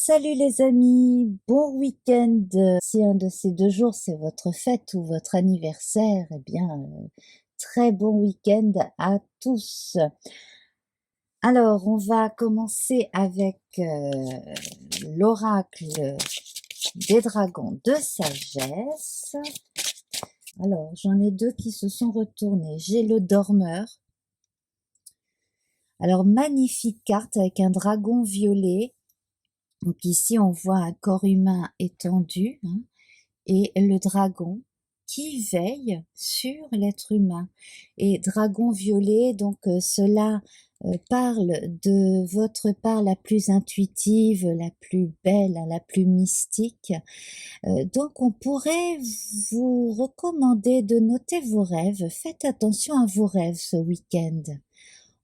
Salut les amis, bon week-end. Si un de ces 2 jours c'est votre fête ou votre anniversaire, eh bien, très bon week-end à tous. Alors, on va commencer avec l'oracle des dragons de sagesse. Alors, j'en ai 2 qui se sont retournés. J'ai le dormeur. Alors, magnifique carte avec un dragon violet. Donc ici, on voit un corps humain étendu, hein, et le dragon qui veille sur l'être humain. Et dragon violet, donc cela parle de votre part la plus intuitive, la plus belle, la plus mystique. Donc on pourrait vous recommander de noter vos rêves. Faites attention à vos rêves ce week-end,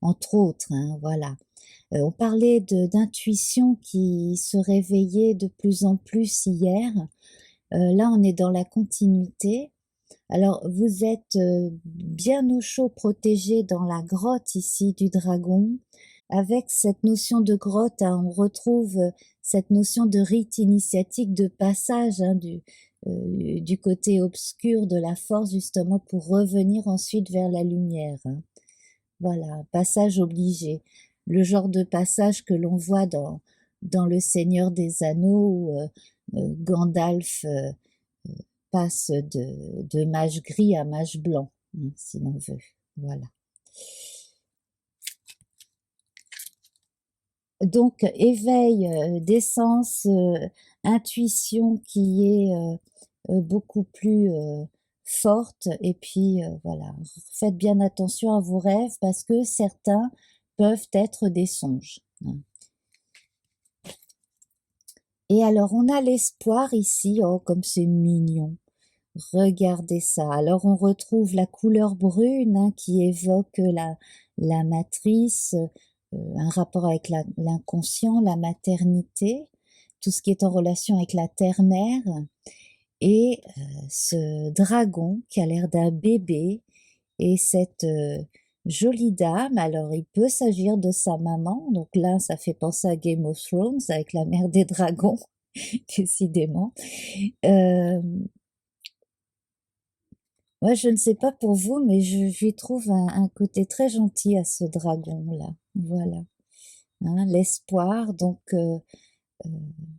entre autres, hein, voilà. On parlait d'intuition qui se réveillait de plus en plus hier. Là, on est dans la continuité. Alors, vous êtes bien au chaud, protégé dans la grotte ici du dragon. Avec cette notion de grotte, hein, on retrouve cette notion de rite initiatique, de passage, hein, du côté obscur de la force, justement, pour revenir ensuite vers la lumière, hein. Voilà, passage obligé. Le genre de passage que l'on voit dans Le Seigneur des Anneaux, où Gandalf passe de mage gris à mage blanc, hein, si l'on veut. Voilà. Donc, éveil des sens, intuition qui est beaucoup plus forte. Et puis, voilà, faites bien attention à vos rêves parce que certains peuvent être des songes, hein. Et alors, on a l'espoir ici, oh, comme c'est mignon. Regardez ça. Alors, on retrouve la couleur brune, hein, qui évoque la matrice, un rapport avec l'inconscient, la maternité, tout ce qui est en relation avec la terre-mère. Et ce dragon qui a l'air d'un bébé et cette jolie dame, alors il peut s'agir de sa maman, donc là ça fait penser à Game of Thrones avec la mère des dragons, décidément. Moi je ne sais pas pour vous, mais je lui trouve un côté très gentil à ce dragon-là, voilà, hein, l'espoir, donc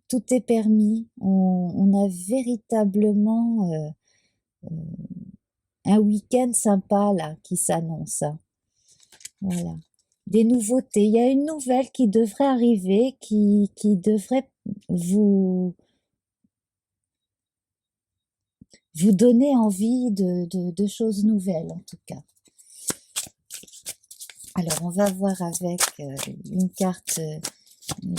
tout est permis, on a véritablement un week-end sympa là qui s'annonce, hein. Voilà. Des nouveautés. Il y a une nouvelle qui devrait arriver, qui devrait vous donner envie de choses nouvelles, en tout cas. Alors, on va voir avec une carte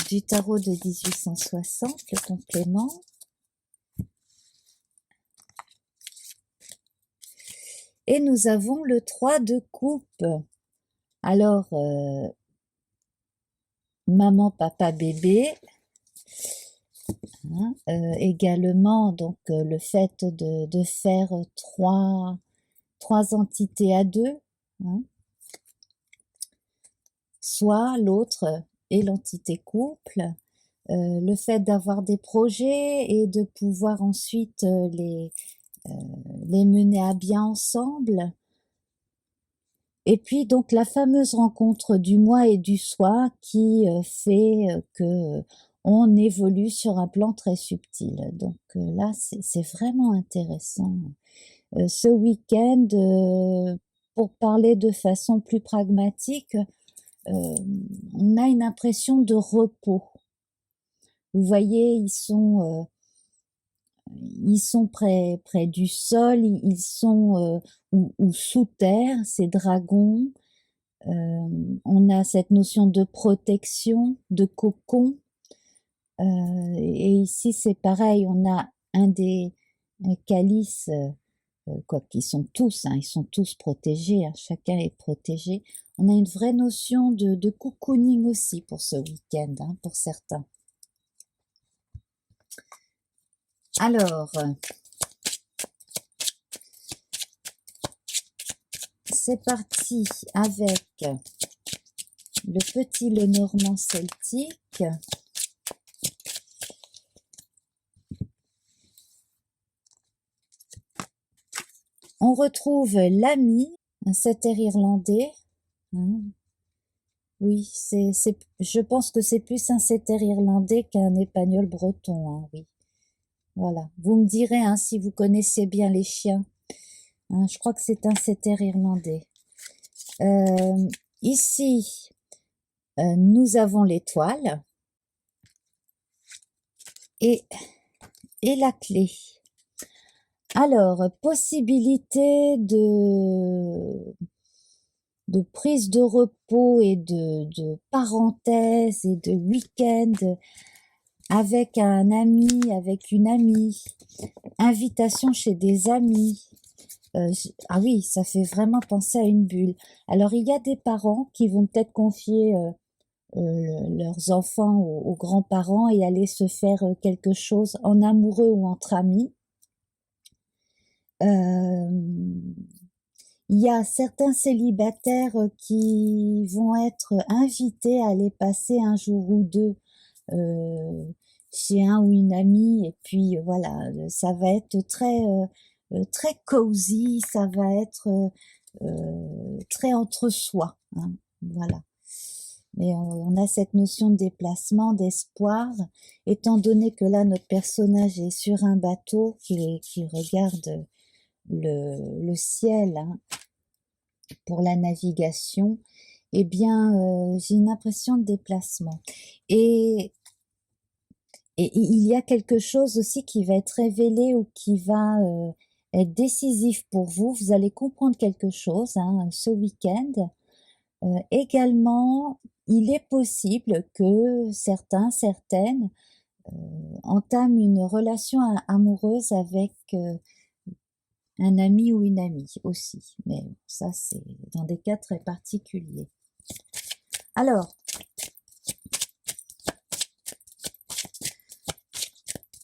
du tarot de 1860, le complément. Et nous avons le 3 de coupe. Alors, maman, papa, bébé. Hein, également, donc, le fait de faire trois entités à deux, hein, soit l'autre et l'entité couple, le fait d'avoir des projets et de pouvoir ensuite les mener à bien ensemble. Et puis donc la fameuse rencontre du moi et du soi qui fait que on évolue sur un plan très subtil. Donc là, c'est vraiment intéressant. Ce week-end, pour parler de façon plus pragmatique, on a une impression de repos. Vous voyez, ils sont près du sol, ils sont ou sous terre, ces dragons. On a cette notion de protection, de cocon. Et ici, c'est pareil, on a un des calices, quoi qu'ils sont tous, hein, ils sont tous protégés, hein, chacun est protégé. On a une vraie notion de cocooning aussi pour ce week-end, hein, pour certains. Alors, c'est parti avec le petit Lenormand celtique. retrouve l'ami, un setter irlandais. Hein. Oui, je pense que c'est plus un setter irlandais qu'un épagnol breton. Hein, oui, voilà. Vous me direz hein, si vous connaissez bien les chiens. Hein, je crois que c'est un setter irlandais. Ici, nous avons l'étoile et la clé. Alors, possibilité de prise de repos et de parenthèse et de week-end avec un ami, avec une amie, invitation chez des amis. Ah oui, ça fait vraiment penser à une bulle. Alors, il y a des parents qui vont peut-être confier leurs enfants aux grands-parents et aller se faire quelque chose en amoureux ou entre amis. Il y a certains célibataires qui vont être invités à aller passer un jour ou deux chez un ou une amie et puis voilà, ça va être très cosy, ça va être très entre soi, hein, voilà. Mais on a cette notion de déplacement, d'espoir, étant donné que là notre personnage est sur un bateau qui regarde le ciel hein, pour la navigation, eh bien j'ai une impression de déplacement. Et il y a quelque chose aussi qui va être révélé ou qui va être décisif pour vous. Vous allez comprendre quelque chose hein, ce week-end. Également, il est possible que certaines entament une relation amoureuse avec un ami ou une amie aussi. Mais ça, c'est dans des cas très particuliers. Alors,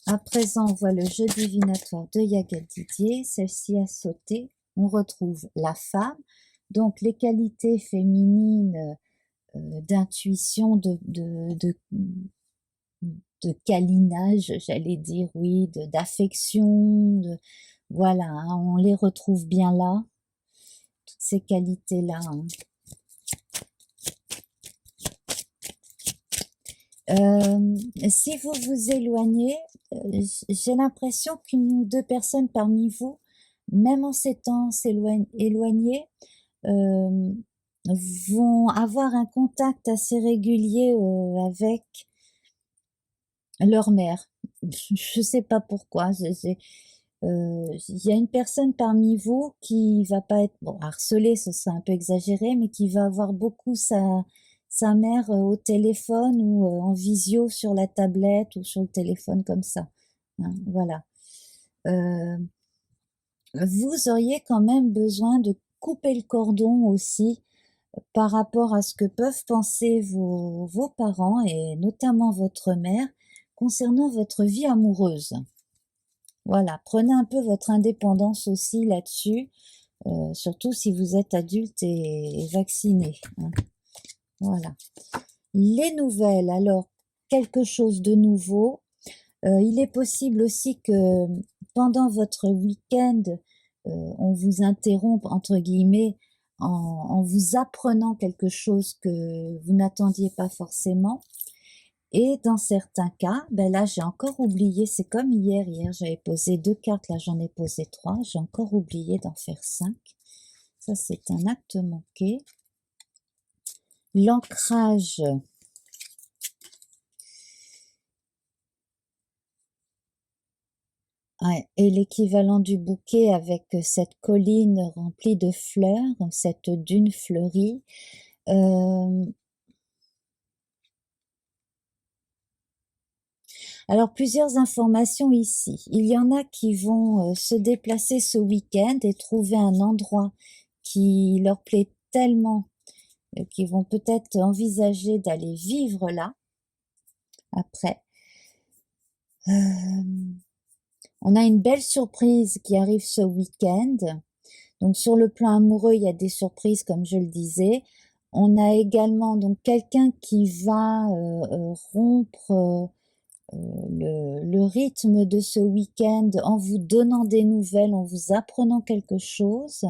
à présent, on voit le jeu divinatoire de Yael Didier. Celle-ci a sauté. On retrouve la femme. Donc, les qualités féminines d'intuition, de câlinage, j'allais dire, oui, d'affection, voilà, hein, on les retrouve bien là, toutes ces qualités-là. Hein. Si vous vous éloignez, j'ai l'impression qu'une ou deux personnes parmi vous, même en s'étant éloignées, vont avoir un contact assez régulier avec leur mère. Je sais pas pourquoi. Il y a une personne parmi vous qui va pas être bon harcelée, ce serait un peu exagéré, mais qui va avoir beaucoup sa mère au téléphone ou en visio sur la tablette ou sur le téléphone comme ça. Hein, voilà. Vous auriez quand même besoin de couper le cordon aussi par rapport à ce que peuvent penser vos parents et notamment votre mère concernant votre vie amoureuse. Voilà, prenez un peu votre indépendance aussi là-dessus, surtout si vous êtes adulte et vacciné. Hein. Voilà. Les nouvelles, alors, quelque chose de nouveau. Il est possible aussi que pendant votre week-end, on vous interrompe, entre guillemets, en vous apprenant quelque chose que vous n'attendiez pas forcément. Et dans certains cas, ben là j'ai encore oublié, c'est comme hier j'avais posé 2 cartes, là j'en ai posé 3, j'ai encore oublié d'en faire 5. Ça c'est un acte manqué. L'ancrage. Ouais, et l'équivalent du bouquet avec cette colline remplie de fleurs, cette dune fleurie. Alors, plusieurs informations ici. Il y en a qui vont se déplacer ce week-end et trouver un endroit qui leur plaît tellement qu'ils vont peut-être envisager d'aller vivre là après. On a une belle surprise qui arrive ce week-end. Donc, sur le plan amoureux, il y a des surprises, comme je le disais. On a également donc quelqu'un qui va rompre le rythme de ce week-end en vous donnant des nouvelles, en vous apprenant quelque chose.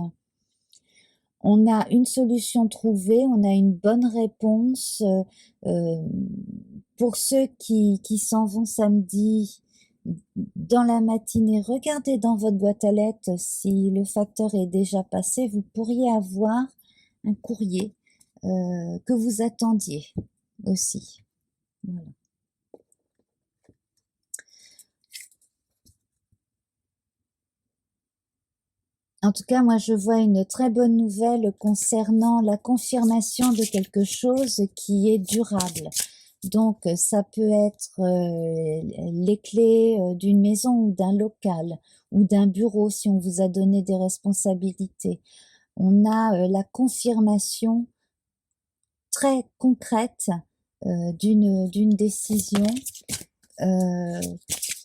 On a une solution trouvée, on a une bonne réponse. Pour ceux qui s'en vont samedi, dans la matinée, regardez dans votre boîte à lettres si le facteur est déjà passé. Vous pourriez avoir un courrier que vous attendiez aussi. Voilà. En tout cas, moi, je vois une très bonne nouvelle concernant la confirmation de quelque chose qui est durable. Donc, ça peut être les clés d'une maison ou d'un local ou d'un bureau si on vous a donné des responsabilités. On a la confirmation très concrète d'une décision.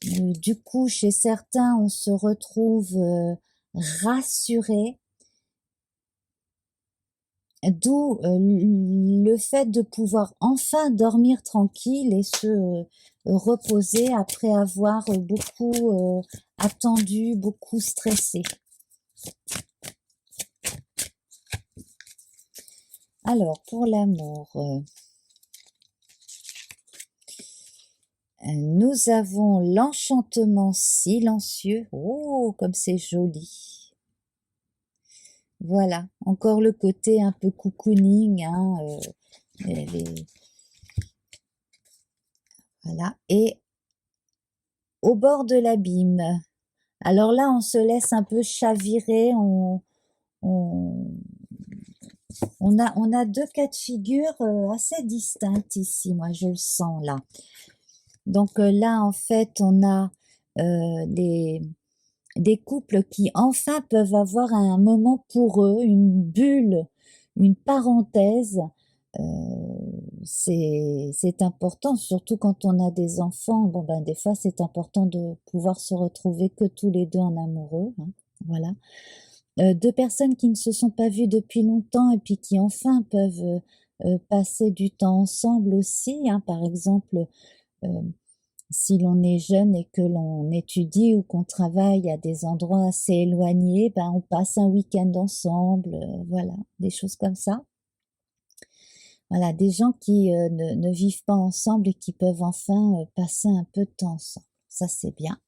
Du coup, chez certains, on se retrouve rassuré, d'où le fait de pouvoir enfin dormir tranquille et se reposer après avoir beaucoup attendu, beaucoup stressé. Alors, pour l'amour, nous avons l'enchantement silencieux. Oh, comme c'est joli! Voilà, encore le côté un peu cocooning, hein, voilà. Et au bord de l'abîme. Alors là, on se laisse un peu chavirer, on a deux cas de figure assez distincts ici, moi je le sens là. Donc là, en fait, on a des couples qui enfin peuvent avoir un moment pour eux, une bulle, une parenthèse. C'est important, surtout quand on a des enfants. Bon ben des fois c'est important de pouvoir se retrouver que tous les deux en amoureux, hein, voilà. Deux personnes qui ne se sont pas vues depuis longtemps et puis qui enfin peuvent passer du temps ensemble aussi, hein. Par exemple, si l'on est jeune et que l'on étudie ou qu'on travaille à des endroits assez éloignés, ben on passe un week-end ensemble, voilà, des choses comme ça. Voilà, des gens qui ne vivent pas ensemble et qui peuvent enfin passer un peu de temps ensemble. Ça, c'est bien.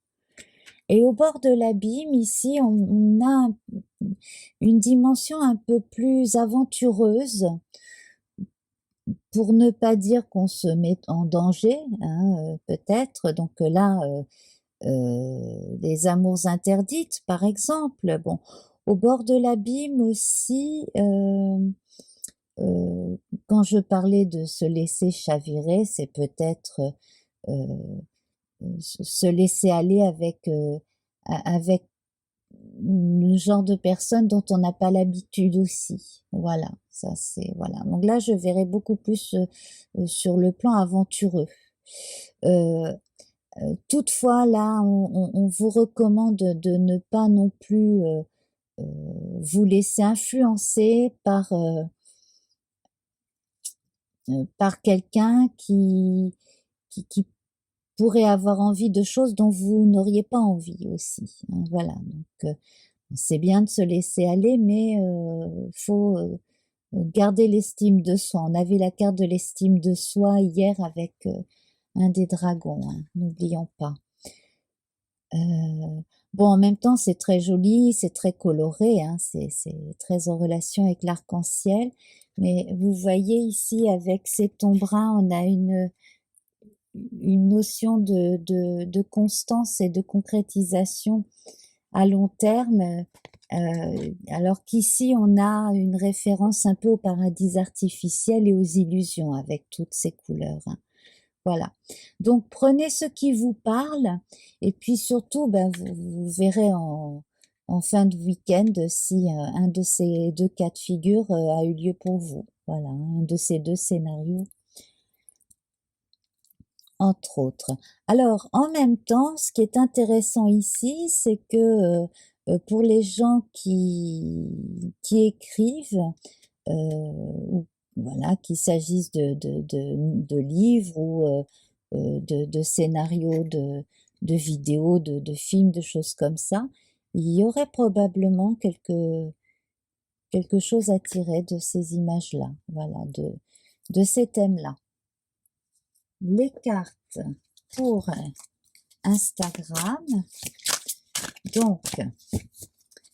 Et au bord de l'abîme, ici, on a une dimension un peu plus aventureuse, pour ne pas dire qu'on se met en danger, hein, peut-être. Donc là, les amours interdites, par exemple. Bon, au bord de l'abîme aussi, quand je parlais de se laisser chavirer, c'est peut-être se laisser aller avec le genre de personne dont on n'a pas l'habitude aussi. Voilà, ça c'est voilà. Donc là, je verrais beaucoup plus sur le plan aventureux. Euh, Toutefois, là, on vous recommande de ne pas non plus vous laisser influencer par quelqu'un qui pourrait avoir envie de choses dont vous n'auriez pas envie aussi, hein, voilà. Donc, c'est bien de se laisser aller, mais faut garder l'estime de soi. On avait la carte de l'estime de soi hier avec un des dragons, hein, n'oublions pas. Bon, en même temps, c'est très joli, c'est très coloré, hein, c'est très en relation avec l'arc-en-ciel. Mais vous voyez ici, avec ces tons bruns, on a une notion de constance et de concrétisation à long terme, alors qu'ici, on a une référence un peu au paradis artificiel et aux illusions avec toutes ces couleurs, hein. Voilà. Donc prenez ce qui vous parle et puis surtout, ben, vous verrez en fin de week-end si un de ces deux cas de figure a eu lieu pour vous. Voilà, un de ces deux scénarios, entre autres. Alors, en même temps, ce qui est intéressant ici, c'est que pour les gens qui écrivent, ou voilà, qu'il s'agisse de livres ou de scénarios, de vidéos, de films, de choses comme ça, il y aurait probablement quelque chose à tirer de ces images-là, voilà, de ces thèmes-là. Les cartes pour Instagram, donc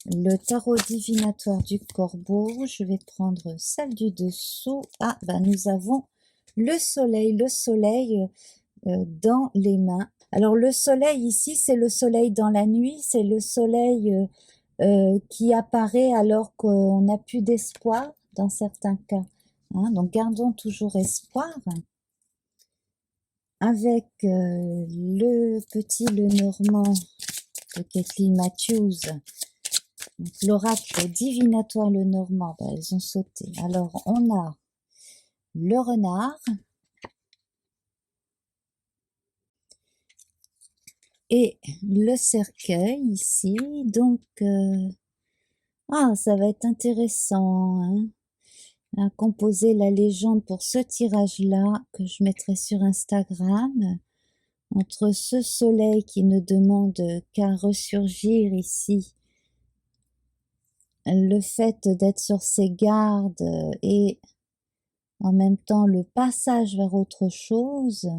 le tarot divinatoire du corbeau, je vais prendre celle du dessous. Ah, ben nous avons le soleil dans les mains. Alors le soleil ici, c'est le soleil dans la nuit, c'est le soleil qui apparaît alors qu'on n'a plus d'espoir dans certains cas. Hein, donc gardons toujours espoir. Avec le petit Lenormand de Kathleen Matthews, l'oracle divinatoire Lenormand, ben, elles ont sauté. Alors on a le renard et le cercueil ici. Donc ça va être intéressant hein, à composer la légende pour ce tirage-là que je mettrai sur Instagram. Entre ce soleil qui ne demande qu'à ressurgir ici, le fait d'être sur ses gardes et en même temps le passage vers autre chose.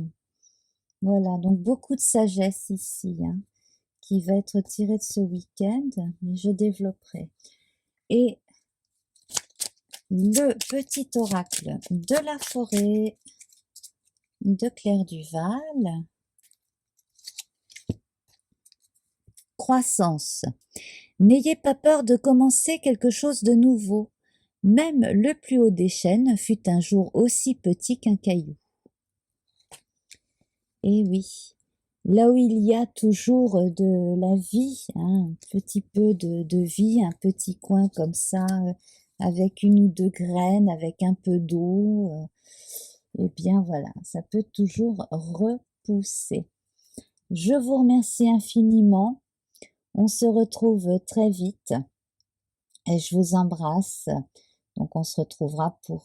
Voilà, donc beaucoup de sagesse ici, hein, qui va être tirée de ce week-end, mais je développerai. Et le petit oracle de la forêt de Claire Duval. Croissance. N'ayez pas peur de commencer quelque chose de nouveau. Même le plus haut des chênes fut un jour aussi petit qu'un caillou. Et oui, là où il y a toujours de la vie, hein, un petit peu de vie, un petit coin comme ça, avec une ou deux graines, avec un peu d'eau, eh bien voilà, ça peut toujours repousser. Je vous remercie infiniment. On se retrouve très vite et je vous embrasse. Donc on se retrouvera pour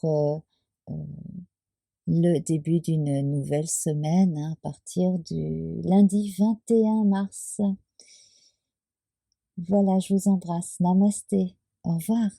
le début d'une nouvelle semaine hein, à partir du lundi 21 mars. Voilà, je vous embrasse. Namasté. Au revoir.